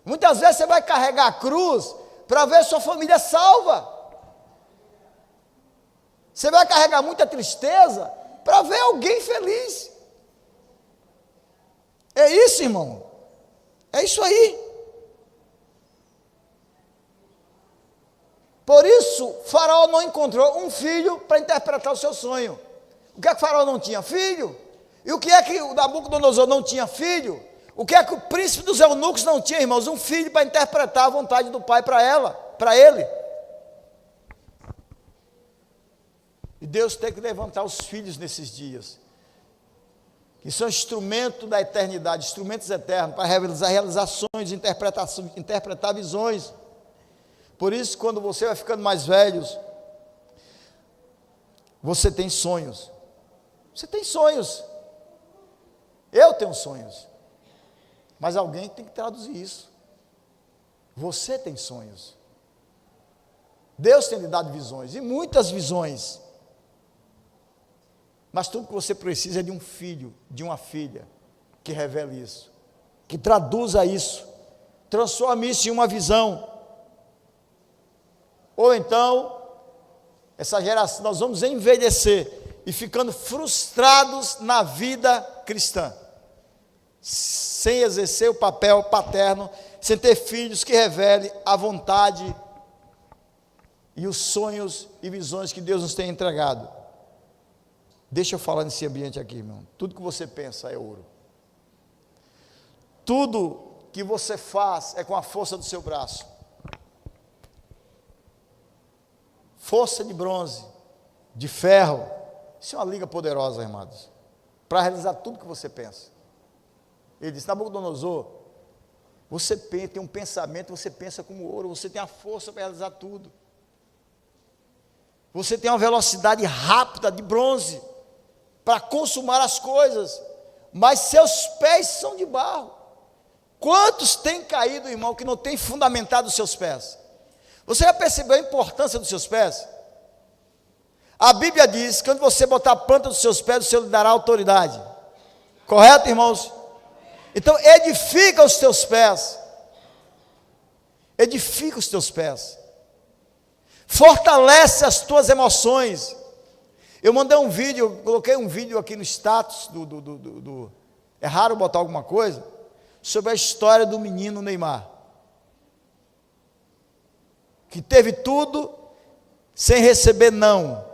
Muitas vezes você vai carregar a cruz para ver sua família salva. Você vai carregar muita tristeza para ver alguém feliz. É isso, irmão, é isso aí. Por isso, Faraó não encontrou um filho para interpretar o seu sonho. O que é que Faraó não tinha? Filho. E o que é que o Nabucodonosor não tinha? Filho. O que é que o príncipe dos eunucos não tinha, irmãos? Um filho para interpretar a vontade do pai para ele. E Deus tem que levantar os filhos nesses dias, que são instrumentos da eternidade, instrumentos eternos, para realizar realizações, interpretar visões. Por isso, quando você vai ficando mais velho, você tem sonhos. Você tem sonhos. Eu tenho sonhos. Mas alguém tem que traduzir isso. Você tem sonhos. Deus tem lhe dado visões, e muitas visões. Mas tudo que você precisa é de um filho, de uma filha, que revele isso, que traduza isso transforme isso em uma visão. Ou então, essa geração, nós vamos envelhecer e ficando frustrados na vida cristã, sem exercer o papel paterno, sem ter filhos que revelem a vontade e os sonhos e visões que Deus nos tem entregado. Deixa eu falar nesse ambiente aqui, irmão. Tudo que você pensa é ouro. Tudo que você faz é com a força do seu braço. Força de bronze, de ferro. Isso é uma liga poderosa, irmãos, para realizar tudo que você pensa. Ele disse: Nabucodonosor, você tem um pensamento, você pensa como ouro, você tem a força para realizar tudo. Você tem uma velocidade rápida de bronze para consumar as coisas, mas seus pés são de barro. Quantos têm caído, irmão, que não tem fundamentado os seus pés? Você já percebeu a importância dos seus pés? A Bíblia diz que quando você botar a planta dos seus pés, o Senhor lhe dará autoridade. Correto, irmãos? Então, edifica os teus pés. Edifica os teus pés. Fortalece as tuas emoções. Eu mandei um vídeo, coloquei um vídeo aqui no status é raro botar alguma coisa, sobre a história do menino Neymar, que teve tudo sem receber não.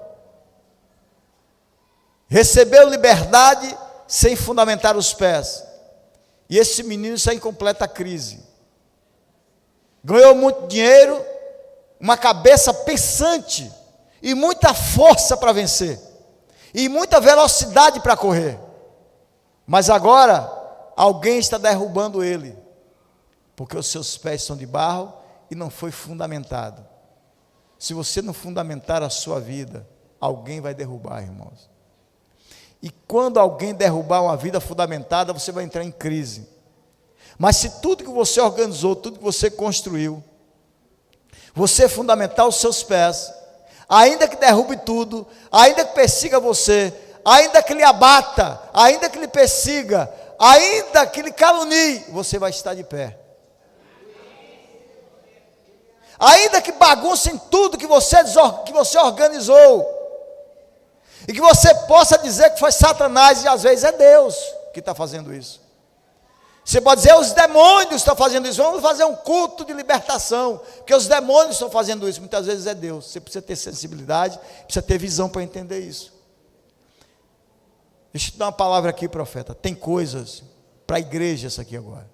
Recebeu liberdade sem fundamentar os pés. E esse menino está em completa crise. Ganhou muito dinheiro, uma cabeça pensante e muita força para vencer, e muita velocidade para correr. Mas agora alguém está derrubando ele, porque os seus pés são de barro e não foi fundamentado. Se você não fundamentar a sua vida, alguém vai derrubar, irmãos. E quando alguém derrubar uma vida fundamentada, você vai entrar em crise. Mas se tudo que você organizou, tudo que você construiu, você fundamentar os seus pés, ainda que derrube tudo, ainda que persiga você, ainda que lhe abata, ainda que lhe persiga, ainda que lhe calunie, você vai estar de pé. Ainda que baguncem tudo que você organizou, e que você possa dizer que foi Satanás, e às vezes é Deus que está fazendo isso. Você pode dizer: os demônios estão fazendo isso, vamos fazer um culto de libertação, porque os demônios estão fazendo isso. Muitas vezes é Deus. Você precisa ter sensibilidade, precisa ter visão para entender isso. Deixa eu te dar uma palavra aqui, profeta. Tem coisas para a igreja, essa aqui agora.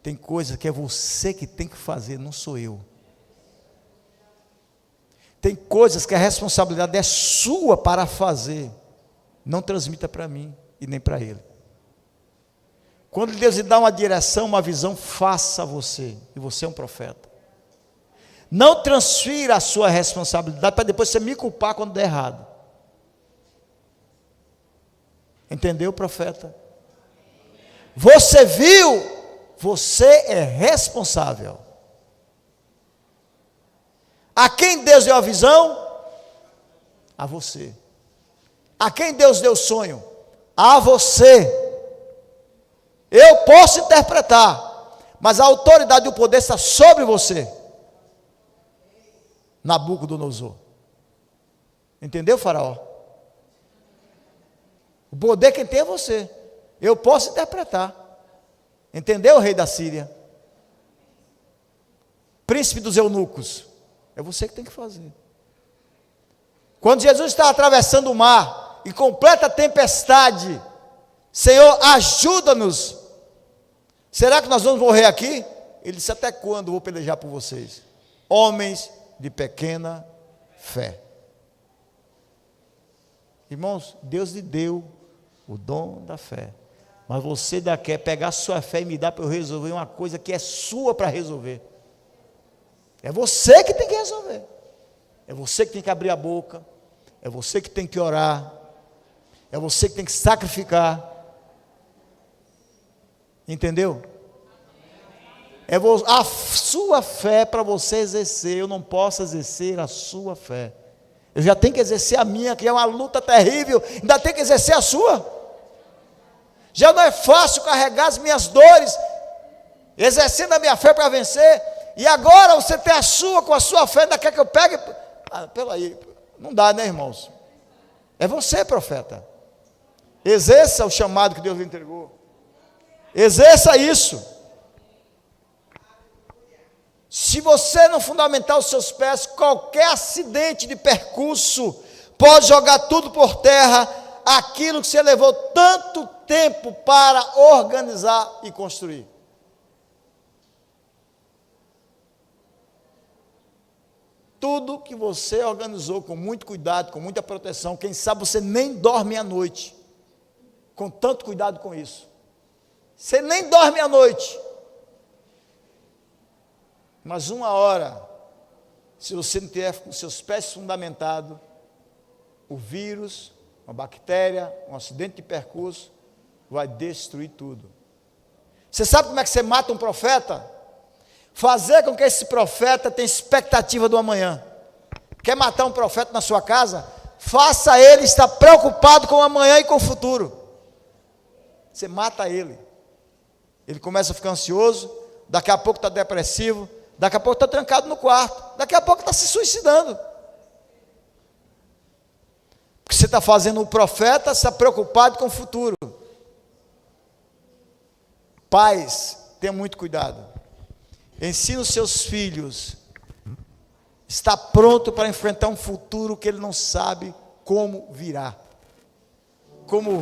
Tem coisas que é você que tem que fazer, não sou eu. Tem coisas que a responsabilidade é sua para fazer. Não transmita para mim e nem para ele. Quando Deus lhe dá uma direção, uma visão, faça você. E você é um profeta. Não transfira a sua responsabilidade para depois você me culpar quando der errado. Entendeu, profeta? Você viu, você é responsável. A quem Deus deu a visão? A você. A quem Deus deu o sonho? A você. Eu posso interpretar, mas a autoridade e o poder está sobre você. Nabucodonosor. Entendeu, faraó? O poder quem tem é você. Eu posso interpretar. Entendeu, rei da Síria? Príncipe dos eunucos. É você que tem que fazer. Quando Jesus está atravessando o mar, em completa tempestade, Senhor, ajuda-nos. Será que nós vamos morrer aqui? Ele disse: até quando vou pelejar por vocês? Homens de pequena fé. Irmãos, Deus lhe deu o dom da fé. Mas você ainda quer pegar a sua fé e me dar para eu resolver uma coisa que é sua para resolver. É você que tem que resolver. É você que tem que abrir a boca. É você que tem que orar. É você que tem que sacrificar. Entendeu? É a sua fé para você exercer. Eu não posso exercer a sua fé. Eu já tenho que exercer a minha, que é uma luta terrível. Ainda tenho que exercer a sua. Já não é fácil carregar as minhas dores. exercendo a minha fé para vencer, e agora você tem a sua, com a sua fé, ainda quer que eu pegue? Peraí, não dá, né, irmãos? É você, profeta. Exerça o chamado que Deus lhe entregou. Exerça isso. Se você não fundamentar os seus pés, qualquer acidente de percurso pode jogar tudo por terra, aquilo que você levou tanto tempo para organizar e construir. Tudo que você organizou com muito cuidado, com muita proteção, quem sabe você nem dorme à noite, com tanto cuidado com isso. Você nem dorme à noite. Mas uma hora, se você não tiver com seus pés fundamentados, o vírus, uma bactéria, um acidente de percurso, vai destruir tudo. Você sabe como é que você mata um profeta? Fazer com que esse profeta tenha expectativa do amanhã. Quer matar um profeta na sua casa? Faça ele estar preocupado com o amanhã e com o futuro. Você mata ele. Ele começa a ficar ansioso, daqui a pouco está depressivo, daqui a pouco está trancado no quarto, daqui a pouco está se suicidando. Porque você está fazendo o profeta estar preocupado com o futuro. Pais, tenha muito cuidado. Ensine os seus filhos a estar pronto para enfrentar um futuro que ele não sabe como virá, como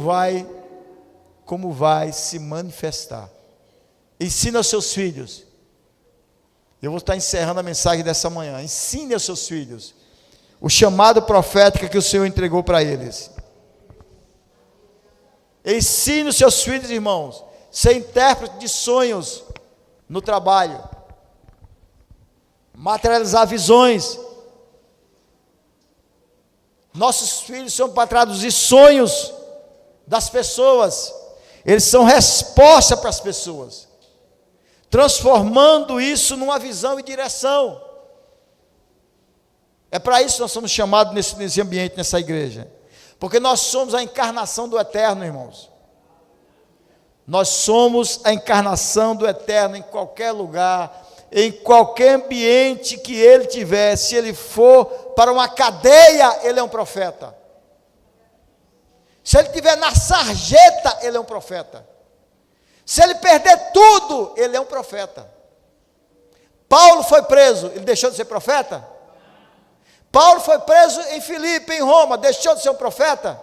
vai se manifestar. Ensine aos seus filhos. Eu vou estar encerrando a mensagem dessa manhã. Ensine aos seus filhos o chamado profético que o Senhor entregou para eles. Ensine os seus filhos, irmãos, ser intérprete de sonhos no trabalho, materializar visões. Nossos filhos são para traduzir sonhos das pessoas, eles são resposta para as pessoas, transformando isso numa visão e direção. É para isso que nós somos chamados nesse ambiente, nessa igreja, porque nós somos a encarnação do Eterno, irmãos. Nós somos a encarnação do Eterno em qualquer lugar, em qualquer ambiente que ele tiver. Se ele for para uma cadeia, ele é um profeta. Se ele estiver na sarjeta, ele é um profeta. Se ele perder tudo, ele é um profeta. Paulo foi preso, ele deixou de ser profeta? Paulo foi preso em Filipe, em Roma, deixou de ser um profeta?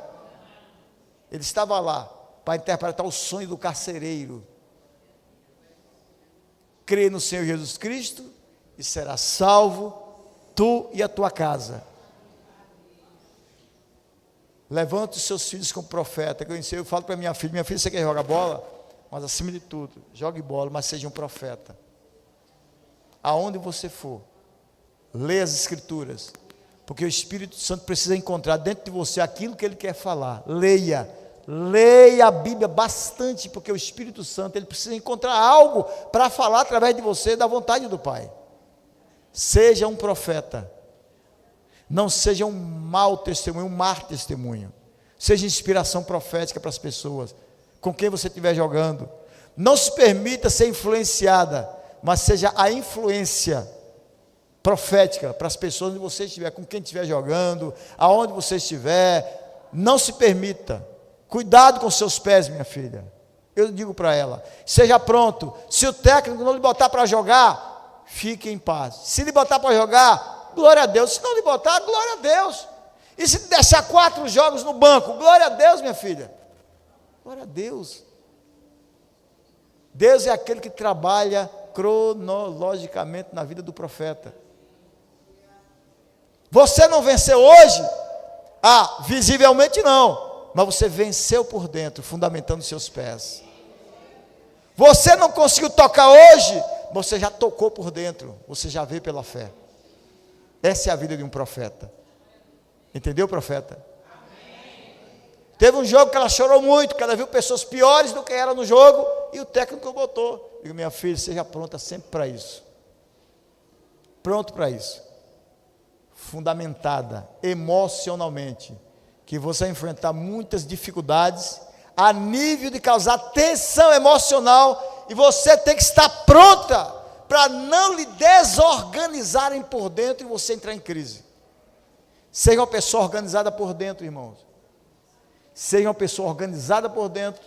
Ele estava lá para interpretar o sonho do carcereiro. Crê no Senhor Jesus Cristo e será salvo, tu e a tua casa. Levante os seus filhos como profeta. Eu falo para minha filha, você quer jogar bola? Mas acima de tudo, jogue bola, mas seja um profeta. Aonde você for, leia as Escrituras, porque o Espírito Santo precisa encontrar dentro de você aquilo que ele quer falar. Leia a Bíblia bastante, porque o Espírito Santo, ele precisa encontrar algo para falar através de você, da vontade do Pai. Seja um profeta, não seja um mau testemunho, um má testemunho. Seja inspiração profética para as pessoas, com quem você estiver jogando. Não se permita ser influenciada, mas seja a influência profética para as pessoas onde você estiver, com quem estiver jogando, aonde você estiver. Não se permita. Cuidado com seus pés, minha filha. Eu digo para ela, seja pronto. Se o técnico não lhe botar para jogar, fique em paz. Se lhe botar para jogar, glória a Deus. Se não lhe botar, glória a Deus. E se deixar 4 jogos no banco, glória a Deus, minha filha. Glória a Deus. Deus é aquele que trabalha cronologicamente na vida do profeta. Você não venceu hoje? Visivelmente não. Mas você venceu por dentro, fundamentando seus pés. Você não conseguiu tocar hoje, você já tocou por dentro, você já veio pela fé. Essa é a vida de um profeta. Entendeu, profeta? Amém. Teve um jogo que ela chorou muito, porque ela viu pessoas piores do que era no jogo, e o técnico botou. Digo, minha filha, seja pronta sempre para isso. Pronto para isso. Fundamentada emocionalmente, que você vai enfrentar muitas dificuldades, a nível de causar tensão emocional, E você tem que estar pronta para não lhe desorganizarem por dentro e você entrar em crise. Seja uma pessoa organizada por dentro, irmãos. Seja uma pessoa organizada por dentro,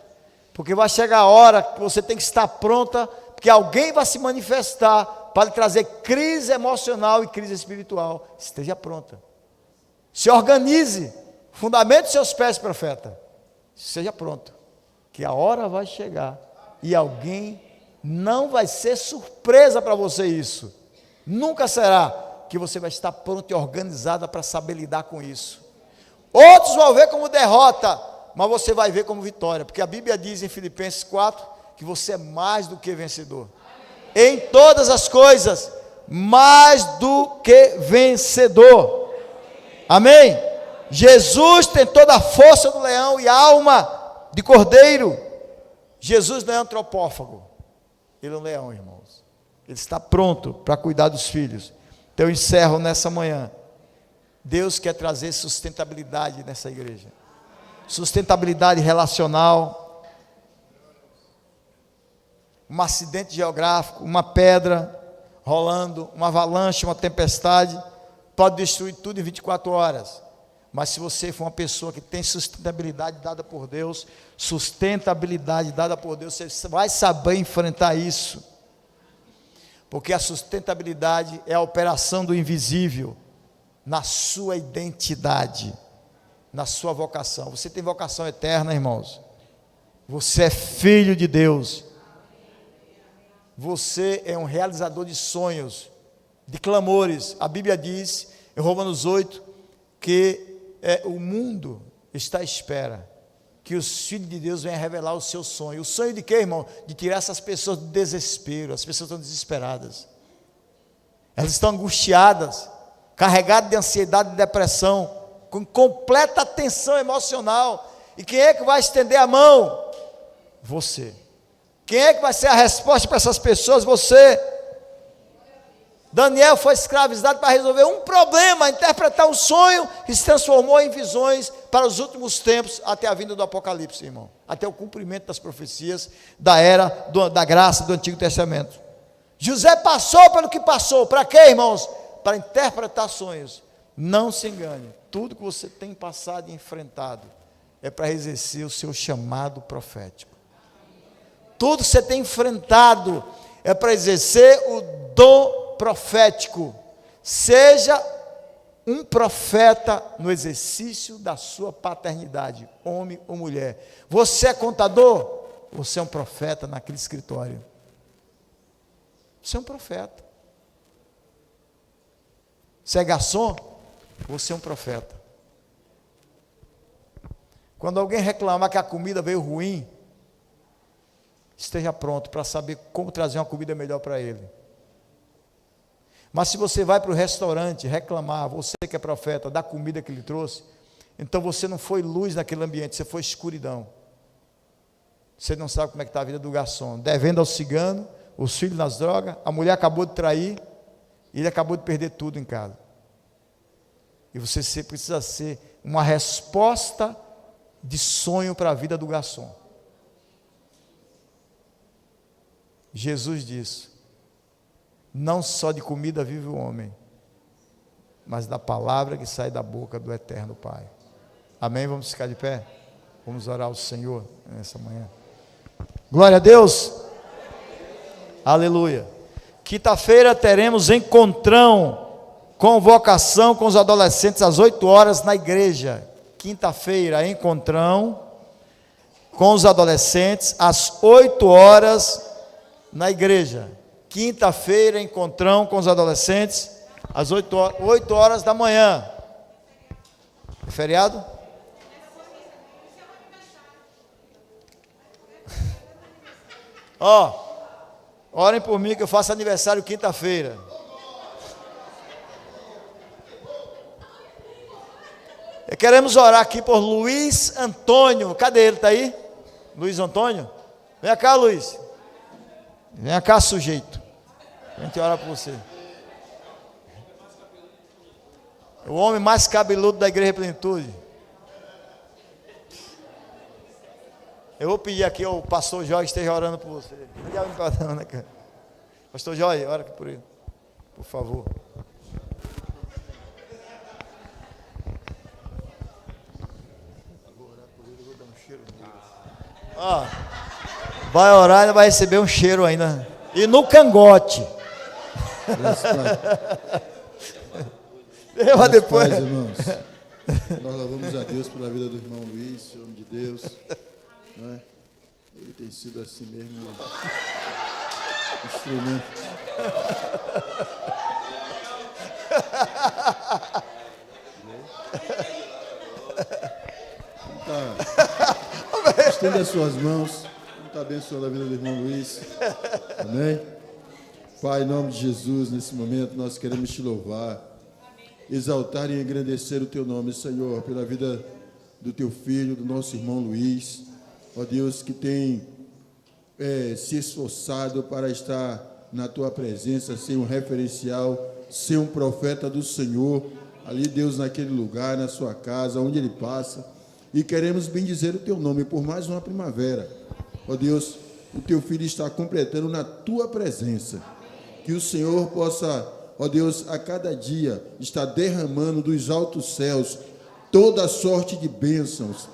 porque vai chegar a hora que você tem que estar pronta, porque alguém vai se manifestar para lhe trazer crise emocional e crise espiritual. Esteja pronta. Se organize, fundamente seus pés, profeta. Seja pronto, que a hora vai chegar e alguém, não vai ser surpresa para você isso. Nunca será que você vai estar pronto e organizada para saber lidar com isso. Outros vão ver como derrota, mas você vai ver como vitória, porque a Bíblia diz em Filipenses 4 que você é mais do que vencedor. Em todas as coisas, mais do que vencedor. Amém? Jesus tem toda a força do leão e a alma de cordeiro. Jesus não é antropófago, ele é um leão, irmãos. Ele está pronto para cuidar dos filhos. Então eu encerro nessa manhã. Deus quer trazer sustentabilidade nessa igreja, sustentabilidade relacional. Um acidente geográfico, uma pedra rolando, uma avalanche, uma tempestade, pode destruir tudo em 24 horas. Mas se você for uma pessoa que tem sustentabilidade dada por Deus, você vai saber enfrentar isso. Porque a sustentabilidade é a operação do invisível na sua identidade, na sua vocação. Você tem vocação eterna, irmãos. Você é filho de Deus. Você é um realizador de sonhos, de clamores. A Bíblia diz, em Romanos 8, que o mundo está à espera que os filhos de Deus venham revelar o seu sonho. O sonho de quê, irmão? De tirar essas pessoas do desespero. As pessoas estão desesperadas. Elas estão angustiadas, carregadas de ansiedade e depressão, com completa tensão emocional. E quem é que vai estender a mão? Você. Quem é que vai ser a resposta para essas pessoas? Você. Daniel foi escravizado para resolver um problema, interpretar um sonho, que se transformou em visões para os últimos tempos, até a vinda do Apocalipse, irmão. Até o cumprimento das profecias da era da graça do Antigo Testamento. José passou pelo que passou. Para quê, irmãos? Para interpretar sonhos. Não se engane. Tudo que você tem passado e enfrentado é para exercer o seu chamado profético. Tudo que você tem enfrentado é para exercer o dom profético. Seja um profeta no exercício da sua paternidade, homem ou mulher. Você é contador? Você é um profeta naquele escritório. Você é um profeta. Você é garçom? Você é um profeta. Quando alguém reclamar que a comida veio ruim, esteja pronto para saber como trazer uma comida melhor para ele. Mas se você vai para o restaurante reclamar, você que é profeta, da comida que ele trouxe, então você não foi luz naquele ambiente, você foi escuridão. Você não sabe como é que está a vida do garçom, devendo ao cigano, os filhos nas drogas, a mulher acabou de trair, e ele acabou de perder tudo em casa. E você precisa ser uma resposta de sonho para a vida do garçom. Jesus disse: não só de comida vive o homem, mas da palavra que sai da boca do eterno Pai. Amém? Vamos ficar de pé? Vamos orar ao Senhor nessa manhã. Glória a Deus. Aleluia. Quinta-feira teremos encontrão, convocação com os adolescentes às 8 horas na igreja. Quinta-feira, encontrão com os adolescentes às 8 horas na igreja. Quinta-feira, encontrão com os adolescentes às 8 horas da manhã. É feriado? Orem por mim que eu faço aniversário quinta-feira. Queremos orar aqui por Luiz Antônio. Cadê ele? Está aí? Luiz Antônio? Vem cá, Luiz. Vem cá, sujeito. A gente ora por você. O homem mais cabeludo da Igreja Plenitude. Eu vou pedir aqui ao pastor Jorge esteja orando por você. Né, cara? Pastor Jorge, ora aqui por ele, por favor. Ó, vai orar e vai receber um cheiro ainda. E no cangote. Graças depois. Paz, irmãos. Nós louvamos a Deus pela vida do irmão Luiz, homem de Deus. Não é? Ele tem sido assim mesmo um instrumento. Estenda as suas mãos. Vamos estar abençoando a vida do irmão Luiz. Amém? Pai, em nome de Jesus, nesse momento nós queremos te louvar, exaltar e engrandecer o teu nome, Senhor, pela vida do teu filho, do nosso irmão Luiz. Ó Deus, que tem se esforçado para estar na tua presença, ser um referencial, ser um profeta do Senhor, ali, Deus, naquele lugar, na sua casa, onde ele passa. E queremos bendizer o teu nome por mais uma primavera. Ó Deus, o teu filho está completando na tua presença. Que o Senhor possa, ó Deus, a cada dia estar derramando dos altos céus toda sorte de bênçãos,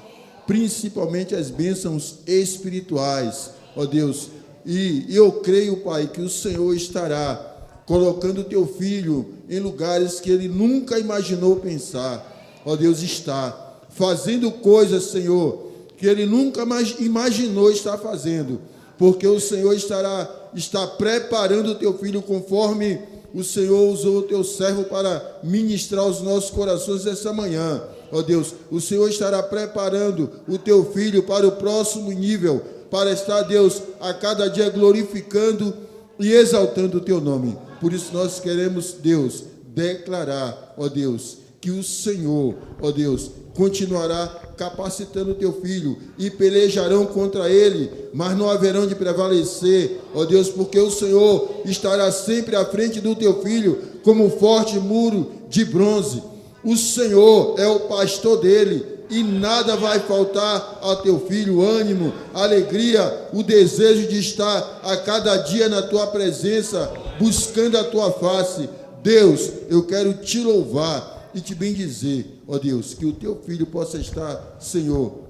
principalmente as bênçãos espirituais, ó Deus. E eu creio, Pai, que o Senhor estará colocando o teu filho em lugares que ele nunca imaginou pensar. Ó Deus, está fazendo coisas, Senhor, que ele nunca mais imaginou estar fazendo, porque o Senhor está preparando o teu filho conforme o Senhor usou o teu servo para ministrar os nossos corações essa manhã. Ó Deus, o Senhor estará preparando o teu filho para o próximo nível, para estar, Deus, a cada dia glorificando e exaltando o teu nome. Por isso nós queremos, Deus, declarar, ó Deus, que o Senhor, ó Deus, continuará capacitando o teu filho, e pelejarão contra ele, mas não haverão de prevalecer, ó Deus, porque o Senhor estará sempre à frente do teu filho, como um forte muro de bronze. O Senhor é o pastor dele, e nada vai faltar ao teu filho: ânimo, alegria, o desejo de estar a cada dia na tua presença, buscando a tua face. Deus, eu quero te louvar e te bendizer, ó Deus, que o teu filho possa estar, Senhor,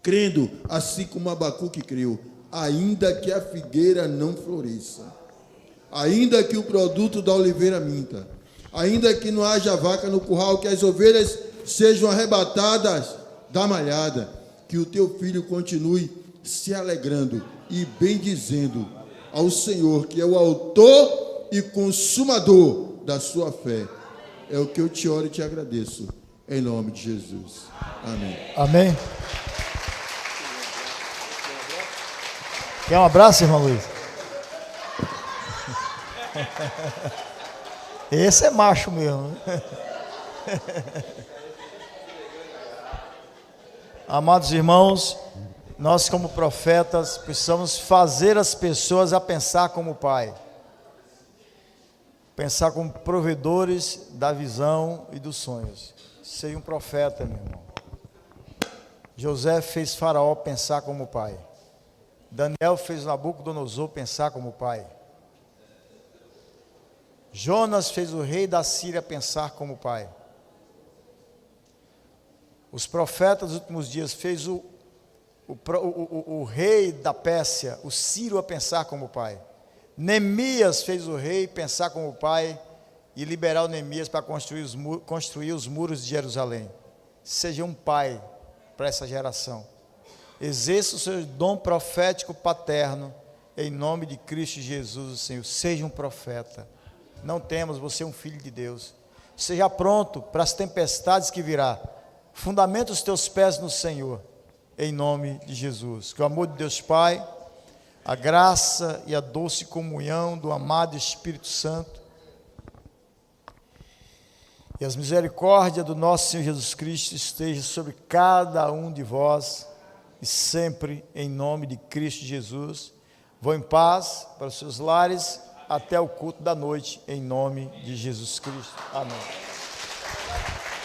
crendo assim como Abacuque creu, ainda que a figueira não floresça, ainda que o produto da oliveira minta, ainda que não haja vaca no curral, que as ovelhas sejam arrebatadas da malhada, que o teu filho continue se alegrando e bendizendo ao Senhor, que é o autor e consumador da sua fé. É o que eu te oro e te agradeço, em nome de Jesus. Amém. Amém. Quer um abraço, irmão Luiz? Esse é macho mesmo. Amados irmãos, nós como profetas precisamos fazer as pessoas a pensar como Pai. Pensar como provedores da visão e dos sonhos. Ser um profeta, meu irmão. José fez Faraó pensar como pai. Daniel fez Nabucodonosor pensar como pai. Jonas fez o rei da Síria pensar como pai. Os profetas dos últimos dias fez o rei da Pérsia, o Ciro, a pensar como pai. Neemias fez o rei pensar como pai e liberar o Neemias para construir os muros de Jerusalém. Seja um pai para essa geração. Exerça o seu dom profético paterno em nome de Cristo Jesus, o Senhor. Seja um profeta. Não temas, você é um filho de Deus. Seja pronto para as tempestades que virá. Fundamenta os teus pés no Senhor, em nome de Jesus. Que o amor de Deus Pai, a graça e a doce comunhão do amado Espírito Santo e as misericórdias do nosso Senhor Jesus Cristo estejam sobre cada um de vós e sempre em nome de Cristo Jesus. Vão em paz para os seus lares até o culto da noite, em nome de Jesus Cristo. Amém.